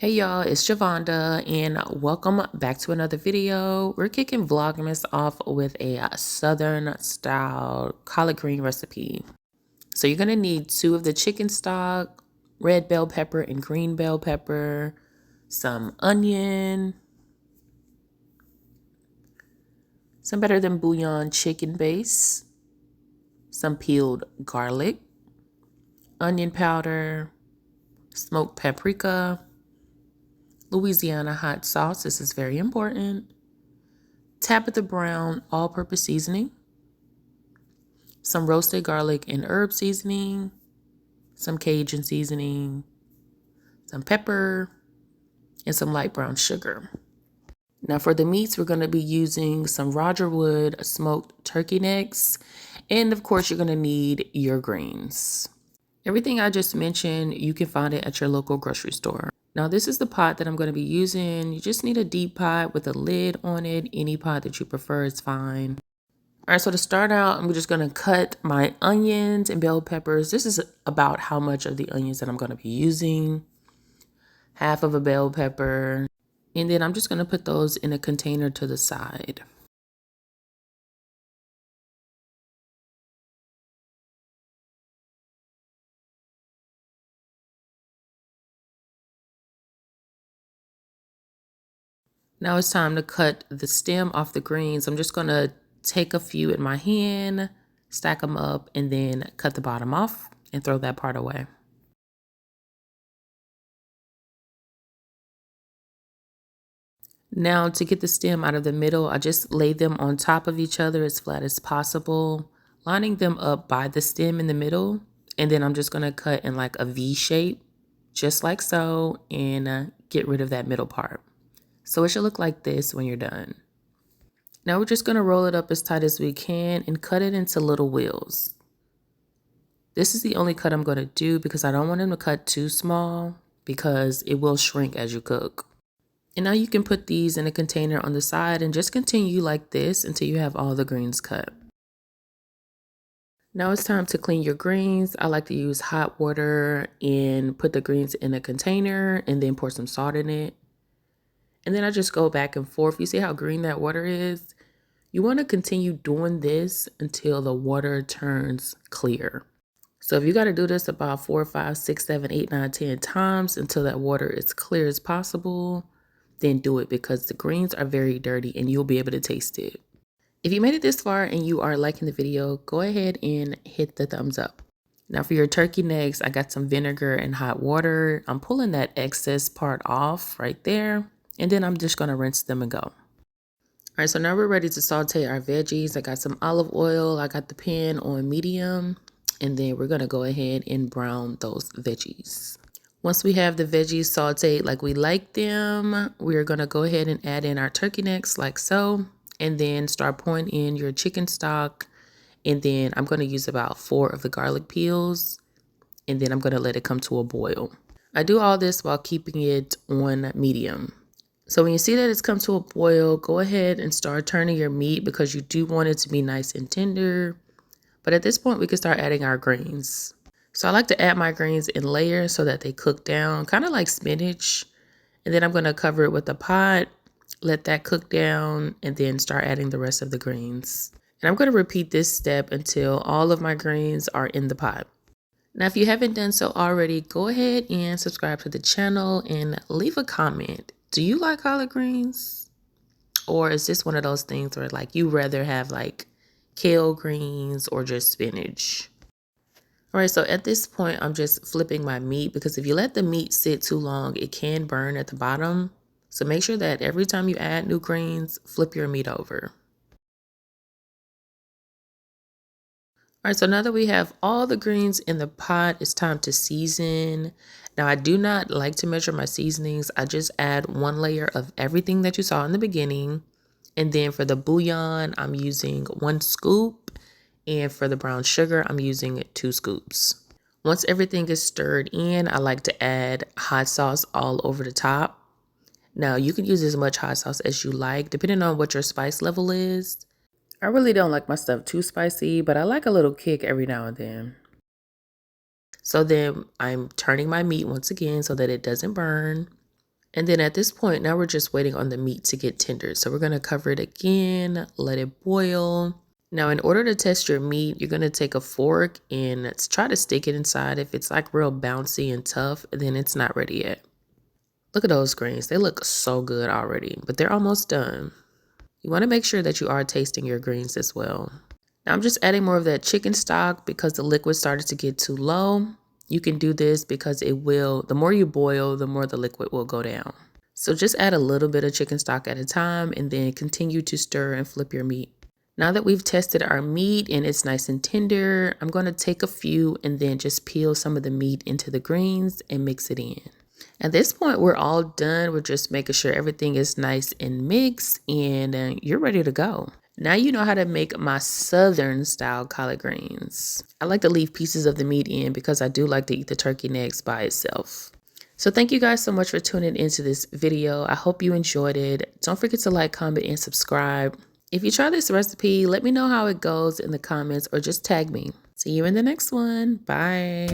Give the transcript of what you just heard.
Hey y'all, it's Javonda and welcome back to another video. We're kicking Vlogmas off with a Southern style collard green recipe. So you're gonna need 2 of the chicken stock, red bell pepper and green bell pepper, some onion, some better than bouillon chicken base, some peeled garlic, onion powder, smoked paprika, Louisiana hot sauce, this is very important, Tabitha Brown all-purpose seasoning, some roasted garlic and herb seasoning, some Cajun seasoning, some pepper, and some light brown sugar. Now for the meats, we're going to be using some Roger Wood smoked turkey necks, and of course you're going to need your greens. Everything I just mentioned, you can find it at your local grocery store. Now this is the pot that I'm going to be using. You just need a deep pot with a lid on it. Any pot that you prefer is fine. All right, so to start out, I'm just going to cut my onions and bell peppers. This is about how much of the onions that I'm going to be using. Half of a bell pepper. And then I'm just going to put those in a container to the side. Now it's time to cut the stem off the greens. I'm just going to take a few in my hand, stack them up, and then cut the bottom off and throw that part away. Now to get the stem out of the middle, I just lay them on top of each other as flat as possible, lining them up by the stem in the middle. And then I'm just going to cut in like a V shape, just like so, and get rid of that middle part. So it should look like this when you're done. Now we're just going to roll it up as tight as we can and cut it into little wheels. This is the only cut I'm going to do because I don't want them to cut too small because it will shrink as you cook. And now you can put these in a container on the side and just continue like this until you have all the greens cut. Now it's time to clean your greens. I like to use hot water and put the greens in a container and then pour some salt in it. And then I just go back and forth. You see how green that water is? You want to continue doing this until the water turns clear. So if you got to do this about 4, 5, 6, 7, 8, 9, 10 times until that water is clear as possible, then do it because the greens are very dirty and you'll be able to taste it. If you made it this far and you are liking the video, go ahead and hit the thumbs up. Now for your turkey necks, I got some vinegar and hot water. I'm pulling that excess part off right there. And then I'm just going to rinse them and go. All right, so now we're ready to saute our veggies. I got some olive oil. I got the pan on medium. And then we're going to go ahead and brown those veggies. Once we have the veggies sauteed like we like them, we're going to go ahead and add in our turkey necks like so. And then start pouring in your chicken stock. And then I'm going to use about 4 of the garlic peels. And then I'm going to let it come to a boil. I do all this while keeping it on medium. So when you see that it's come to a boil, go ahead and start turning your meat because you do want it to be nice and tender. But at this point, we can start adding our greens. So I like to add my greens in layers so that they cook down, kind of like spinach. And then I'm going to cover it with a pot, let that cook down, and then start adding the rest of the greens. And I'm going to repeat this step until all of my greens are in the pot. Now, if you haven't done so already, go ahead and subscribe to the channel and leave a comment. Do you like collard greens? Or is this one of those things where like you rather have like kale greens or just spinach? All right, so at this point, I'm just flipping my meat because if you let the meat sit too long, it can burn at the bottom. So make sure that every time you add new greens, flip your meat over. All right, so now that we have all the greens in the pot, it's time to season. Now, I do not like to measure my seasonings. I just add 1 layer of everything that you saw in the beginning. And then for the bouillon, I'm using 1 scoop. And for the brown sugar, I'm using 2 scoops. Once everything is stirred in, I like to add hot sauce all over the top. Now, you can use as much hot sauce as you like, depending on what your spice level is. I really don't like my stuff too spicy, but I like a little kick every now and then. So then I'm turning my meat once again so that it doesn't burn. And then at this point, now we're just waiting on the meat to get tender. So we're going to cover it again, let it boil. Now, in order to test your meat, you're going to take a fork and try to stick it inside. If it's like real bouncy and tough, then it's not ready yet. Look at those greens. They look so good already, but they're almost done. You want to make sure that you are tasting your greens as well. Now I'm just adding more of that chicken stock because the liquid started to get too low. You can do this because the more you boil, the more the liquid will go down. So just add a little bit of chicken stock at a time and then continue to stir and flip your meat. Now that we've tested our meat and it's nice and tender, I'm going to take a few and then just peel some of the meat into the greens and mix it in. At this point, we're all done. We're just making sure everything is nice and mixed and you're ready to go. Now you know how to make my southern style collard greens. I like to leave pieces of the meat in because I do like to eat the turkey necks by itself. So thank you guys so much for tuning into this video. I hope you enjoyed it. Don't forget to like, comment, and subscribe. If you try this recipe, let me know how it goes in the comments or just tag me. See you in the next one. Bye.